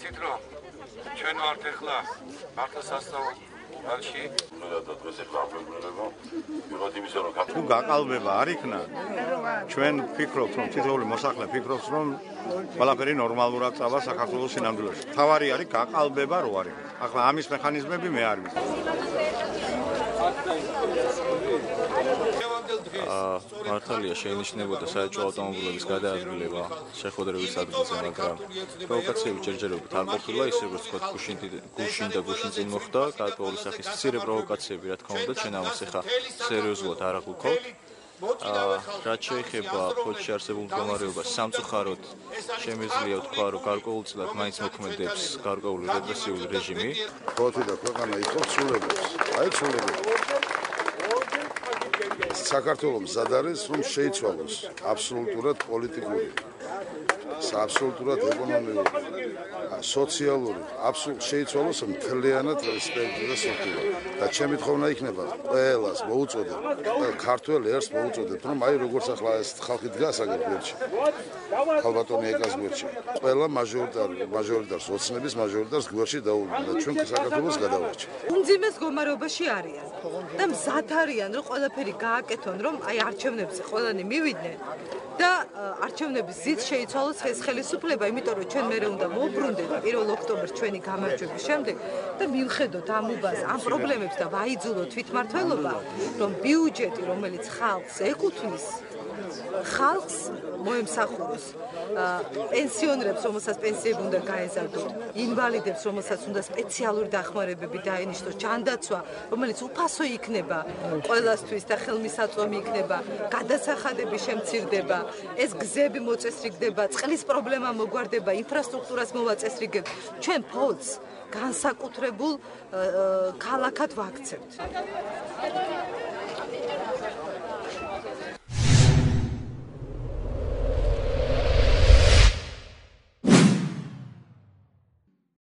Citro, ჩვენ ვართ ახლა მართლა სასწავლო ბალში. თუ გაყალბება არ იქნა, ჩვენ ვფიქრობთ, რომ თითოეული მოსახლე ფიქრობს, რომ ყველაფერი ნორმალურად წავა საქართველოს სინამდვილეში. თავარი არის გაყალბება რო არის. ახლა ამის მექანიზმები მე არ ვიცი. მართალია შეინიშნებოდა საერთო ავტომობილების გადაადგილება შეხვედრების ადგილზე, მაგრამ პროვოკაციები ჯერჯერობით არ ყოფილა, ისე როგორც თქვა გუშინ და გუშინწინ მოხდა, გარკვეული სახის მცირე პროვოკაციები, რა თქმა უნდა, ჩვენ ამას ახლა სერიოზულად არ აღვიქოთ. რაც შეეხება ფოთში არსებულ მდგომარეობას, სამწუხაროდ შემიძლია ვთქვა, რომ გარკვეულწილად მაინც მოქმედებს გარკვეული რეპრესიული რეჟიმი. ფოთი და ქვეყანა იწვევს ცვლილებებს. აი ცვლილებებს. საქართველოს მზად არის, რომ შეიცვალოს აბსოლუტურად პოლიტიკური, აბსოლუტურად ეკონომიკური, სოციალური, აბსოლუტურად შეიცვალოს მთლიანად სპექტრი და სოციალური. და ჩემი თხოვნა იქნება ყველას მოუწოდეთ, ქართველ ერს მოუწოდეთ, რომ აი როგორც ახლა ეს ხალხი დგას აგერ გვერდში. ქალბატონი ეკას გვერდში. ყველა მაჟორიტარს, ოცნების მაჟორიტარს გვერდში დაუბრუნდა. ჩვენ საქართველოს გადავარჩით. უმძიმეს მდგომარეობაში არიან და მზად არიან, რომ ყველაფერი გააკეთონ, რომ აი არჩევნებზე ყველანი მივიდნენ და არჩევნების ზით შეიცვალოს ეს ხელისუფლება, იმიტომ რომ ჩვენ მერე უნდა მოვბრუნდეთ 1 ოქტომბერს ჩვენი გამარჯვების შემდეგ და მივხედოთ ამ უბას, ამ პრობლემებს და ვაიძულოთ თვითმმართველობა, რომ ბიუჯეტი, რომელიც ხალხს ეკუთვნის, ხალხს მოემსახუროს, პენსიონერებს, რომელსაც პენსიები უნდა გაეზარდოთ, ინვალიდებს, რომელსაც უნდა სპეციალური დახმარებები დაენიშნოს, ჯანდაცვა, რომელიც უფასო იქნება ყველასთვის და ხელმისაწვდომი იქნება, გადასახადები შემცირდება, ეს გზები მოწესრიგდება, წყლის პრობლემა მოგვარდება, ინფრასტრუქტურას მოვაწესრიგებთ. ჩვენ ფონდს განსაკუთრებულ ქალაქად ვაქცევთ.